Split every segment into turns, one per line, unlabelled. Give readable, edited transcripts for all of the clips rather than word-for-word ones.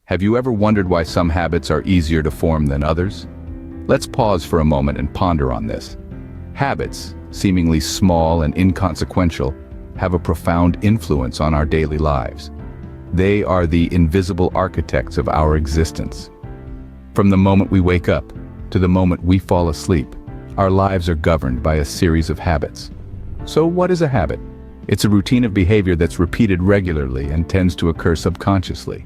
Have you ever wondered why some habits are easier to form than others? Let's pause for a moment and ponder on this. Habits, seemingly small and inconsequential, have a profound influence on our daily lives. They are the invisible architects of our existence. From the moment we wake up to the moment we fall asleep, our lives are governed by a series of habits. So what is a habit? It's a routine of behavior that's repeated regularly and tends to occur subconsciously.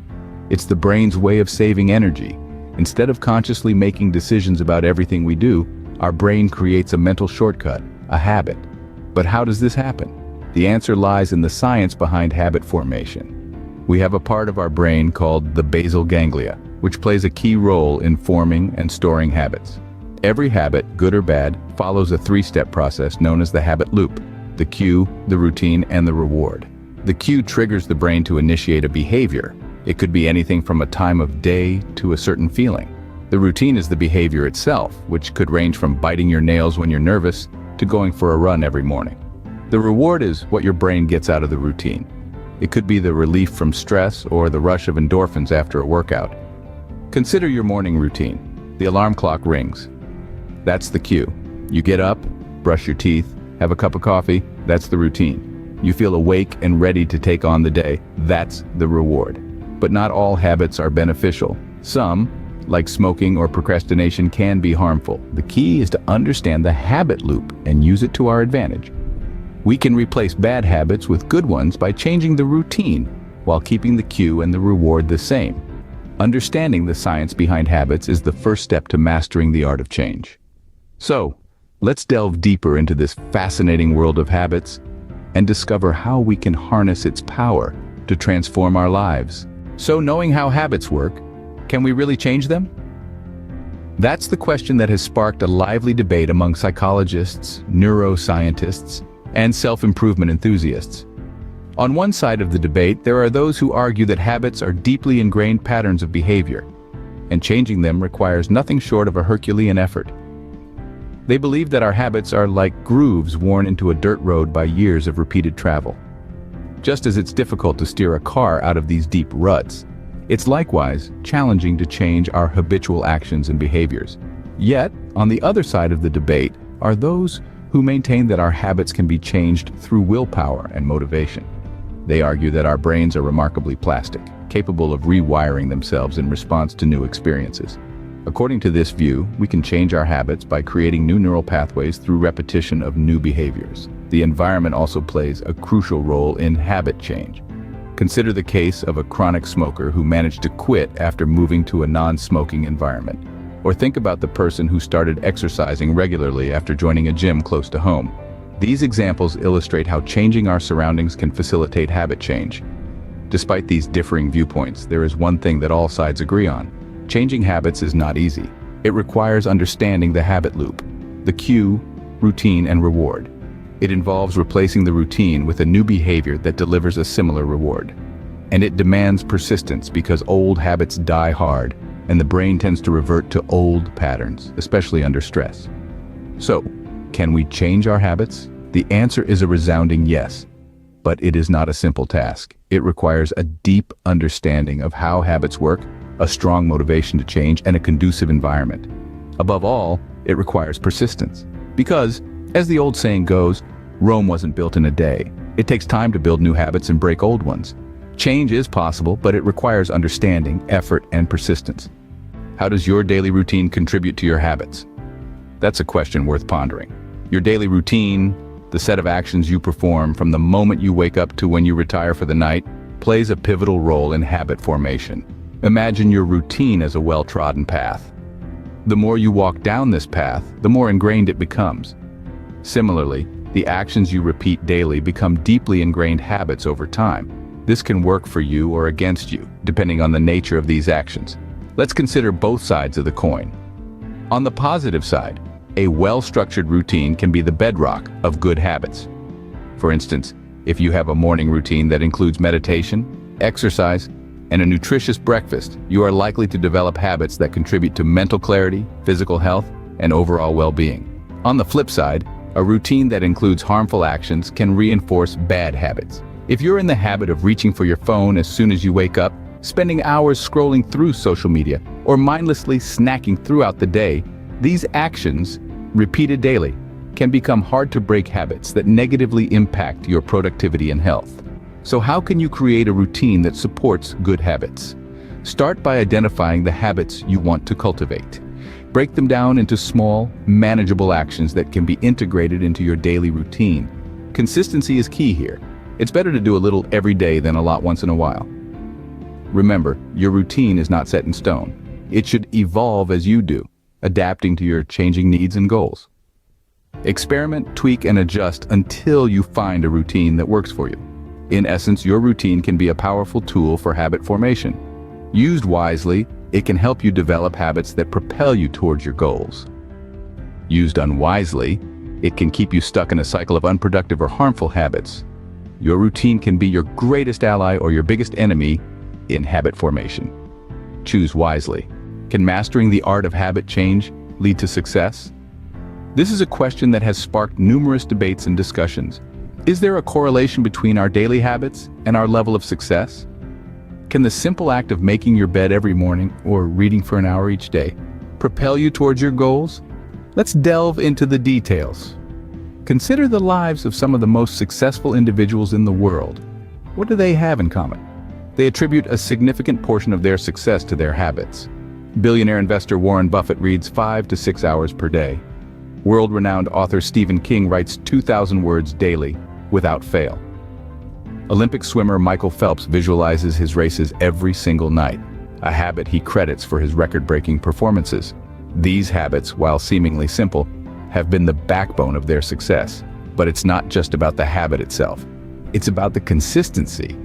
It's the brain's way of saving energy. Instead of consciously making decisions about everything we do, our brain creates a mental shortcut, a habit. But how does this happen? The answer lies in the science behind habit formation. We have a part of our brain called the basal ganglia, which plays a key role in forming and storing habits. Every habit, good or bad, follows a three-step process known as the habit loop: the cue, the routine, and the reward. The cue triggers the brain to initiate a behavior. It could be anything from a time of day to a certain feeling. The routine is the behavior itself, which could range from biting your nails when you're nervous to going for a run every morning. The reward is what your brain gets out of the routine. It could be the relief from stress or the rush of endorphins after a workout. Consider your morning routine. The alarm clock rings. That's the cue. You get up, brush your teeth, have a cup of coffee. That's the routine. You feel awake and ready to take on the day. That's the reward. But not all habits are beneficial. Some, like smoking or procrastination, can be harmful. The key is to understand the habit loop and use it to our advantage. We can replace bad habits with good ones by changing the routine while keeping the cue and the reward the same. Understanding the science behind habits is the first step to mastering the art of change. So, let's delve deeper into this fascinating world of habits and discover how we can harness its power to transform our lives. So, knowing how habits work, can we really change them? That's the question that has sparked a lively debate among psychologists, neuroscientists, and self-improvement enthusiasts. On one side of the debate, there are those who argue that habits are deeply ingrained patterns of behavior, and changing them requires nothing short of a Herculean effort. They believe that our habits are like grooves worn into a dirt road by years of repeated travel. Just as it's difficult to steer a car out of these deep ruts, it's likewise challenging to change our habitual actions and behaviors. Yet, on the other side of the debate are those who maintain that our habits can be changed through willpower and motivation. They argue that our brains are remarkably plastic, capable of rewiring themselves in response to new experiences. According to this view, we can change our habits by creating new neural pathways through repetition of new behaviors. The environment also plays a crucial role in habit change. Consider the case of a chronic smoker who managed to quit after moving to a non-smoking environment. Or think about the person who started exercising regularly after joining a gym close to home. These examples illustrate how changing our surroundings can facilitate habit change. Despite these differing viewpoints, there is one thing that all sides agree on. Changing habits is not easy. It requires understanding the habit loop, the cue, routine, and reward. It involves replacing the routine with a new behavior that delivers a similar reward. And it demands persistence because old habits die hard, and the brain tends to revert to old patterns, especially under stress. So, can we change our habits? The answer is a resounding yes, but it is not a simple task. It requires a deep understanding of how habits work, a strong motivation to change, and a conducive environment. Above all, it requires persistence. Because, as the old saying goes, Rome wasn't built in a day. It takes time to build new habits and break old ones. Change is possible, but it requires understanding, effort, and persistence. How does your daily routine contribute to your habits? That's a question worth pondering. Your daily routine, the set of actions you perform from the moment you wake up to when you retire for the night, plays a pivotal role in habit formation. Imagine your routine as a well-trodden path. The more you walk down this path, the more ingrained it becomes. Similarly, the actions you repeat daily become deeply ingrained habits over time. This can work for you or against you, depending on the nature of these actions. Let's consider both sides of the coin. On the positive side, a well-structured routine can be the bedrock of good habits. For instance, if you have a morning routine that includes meditation, exercise, and a nutritious breakfast, you are likely to develop habits that contribute to mental clarity, physical health, and overall well-being. On the flip side, a routine that includes harmful actions can reinforce bad habits. If you're in the habit of reaching for your phone as soon as you wake up, spending hours scrolling through social media, or mindlessly snacking throughout the day, these actions, repeated daily, can become hard-to-break habits that negatively impact your productivity and health. So how can you create a routine that supports good habits? Start by identifying the habits you want to cultivate. Break them down into small, manageable actions that can be integrated into your daily routine. Consistency is key here. It's better to do a little every day than a lot once in a while. Remember, your routine is not set in stone. It should evolve as you do, adapting to your changing needs and goals. Experiment, tweak, and adjust until you find a routine that works for you. In essence, your routine can be a powerful tool for habit formation. Used wisely, it can help you develop habits that propel you towards your goals. Used unwisely, it can keep you stuck in a cycle of unproductive or harmful habits. Your routine can be your greatest ally or your biggest enemy in habit formation. Choose wisely. Can mastering the art of habit change lead to success? This is a question that has sparked numerous debates and discussions. Is there a correlation between our daily habits and our level of success? Can the simple act of making your bed every morning or reading for an hour each day propel you towards your goals? Let's delve into the details. Consider the lives of some of the most successful individuals in the world. What do they have in common? They attribute a significant portion of their success to their habits. Billionaire investor Warren Buffett reads 5 to 6 hours per day. World-renowned author Stephen King writes 2,000 words daily, without fail. Olympic swimmer Michael Phelps visualizes his races every single night, a habit he credits for his record-breaking performances. These habits, while seemingly simple, have been the backbone of their success. But it's not just about the habit itself. It's about the consistency.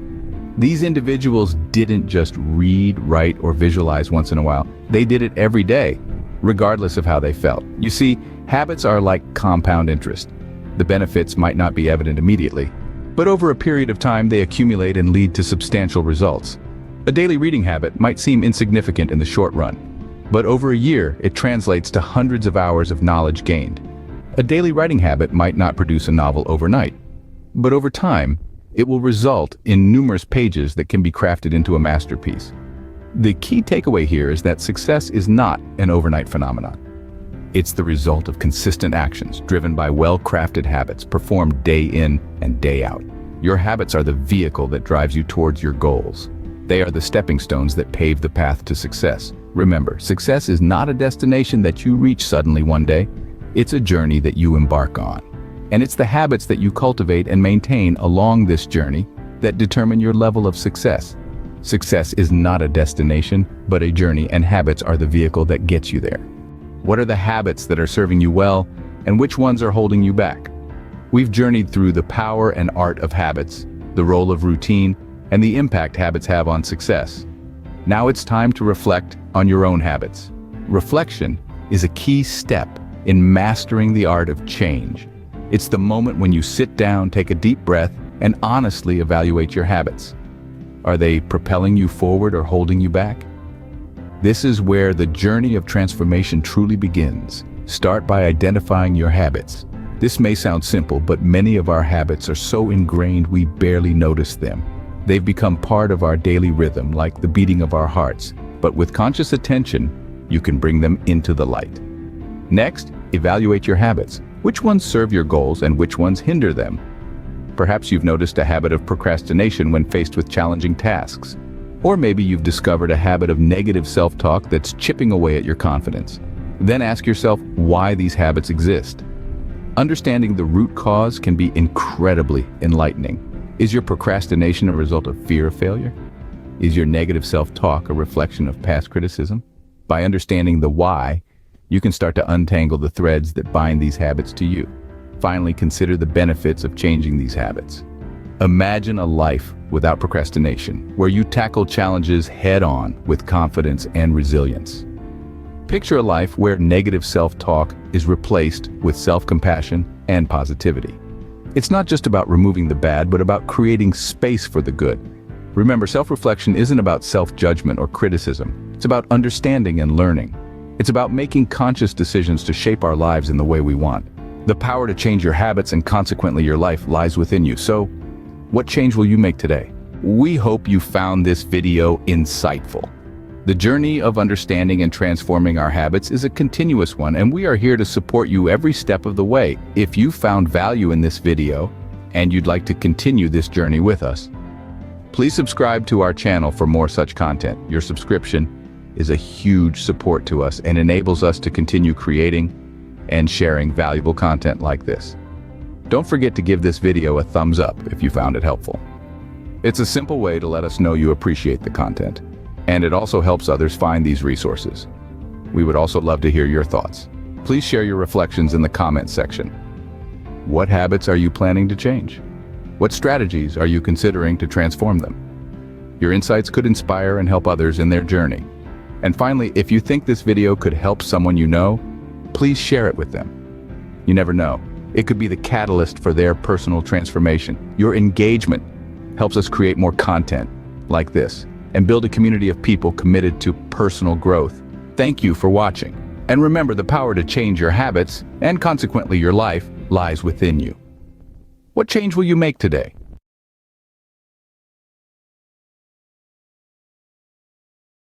These individuals didn't just read, write, or visualize once in a while. They did it every day, regardless of how they felt. You see, habits are like compound interest. The benefits might not be evident immediately, but over a period of time they accumulate and lead to substantial results. A daily reading habit might seem insignificant in the short run, but over a year it translates to hundreds of hours of knowledge gained. A daily writing habit might not produce a novel overnight, but over time it will result in numerous pages that can be crafted into a masterpiece. The key takeaway here is that success is not an overnight phenomenon. It's the result of consistent actions driven by well-crafted habits performed day in and day out. Your habits are the vehicle that drives you towards your goals. They are the stepping stones that pave the path to success. Remember, success is not a destination that you reach suddenly one day. It's a journey that you embark on. And it's the habits that you cultivate and maintain along this journey that determine your level of success. Success is not a destination, but a journey, and habits are the vehicle that gets you there. What are the habits that are serving you well, and which ones are holding you back? We've journeyed through the power and art of habits, the role of routine, and the impact habits have on success. Now it's time to reflect on your own habits. Reflection is a key step in mastering the art of change. It's the moment when you sit down, take a deep breath, and honestly evaluate your habits. Are they propelling you forward or holding you back? This is where the journey of transformation truly begins. Start by identifying your habits. This may sound simple, but many of our habits are so ingrained we barely notice them. They've become part of our daily rhythm, like the beating of our hearts. But with conscious attention, you can bring them into the light. Next, evaluate your habits. Which ones serve your goals and which ones hinder them? Perhaps you've noticed a habit of procrastination when faced with challenging tasks. Or maybe you've discovered a habit of negative self-talk that's chipping away at your confidence. Then ask yourself why these habits exist. Understanding the root cause can be incredibly enlightening. Is your procrastination a result of fear of failure? Is your negative self-talk a reflection of past criticism? By understanding the why, you can start to untangle the threads that bind these habits to you. Finally, consider the benefits of changing these habits. Imagine a life without procrastination, where you tackle challenges head-on with confidence and resilience. Picture a life where negative self-talk is replaced with self-compassion and positivity. It's not just about removing the bad, but about creating space for the good. Remember, self-reflection isn't about self-judgment or criticism. It's about understanding and learning. It's about making conscious decisions to shape our lives in the way we want. The power to change your habits and consequently your life lies within you. So, what change will you make today? We hope you found this video insightful. The journey of understanding and transforming our habits is a continuous one, and we are here to support you every step of the way. If you found value in this video and you'd like to continue this journey with us, please subscribe to our channel for more such content. Your subscription is a huge support to us and enables us to continue creating and sharing valuable content like this. Don't forget to give this video a thumbs up if you found it helpful. It's a simple way to let us know you appreciate the content, and it also helps others find these resources. We would also love to hear your thoughts. Please share your reflections in the comments section. What habits are you planning to change? What strategies are you considering to transform them? Your insights could inspire and help others in their journey. And finally, if you think this video could help someone you know, please share it with them. You never know. It could be the catalyst for their personal transformation. Your engagement helps us create more content like this and build a community of people committed to personal growth. Thank you for watching. And remember, the power to change your habits and consequently your life lies within you. What change will you make today?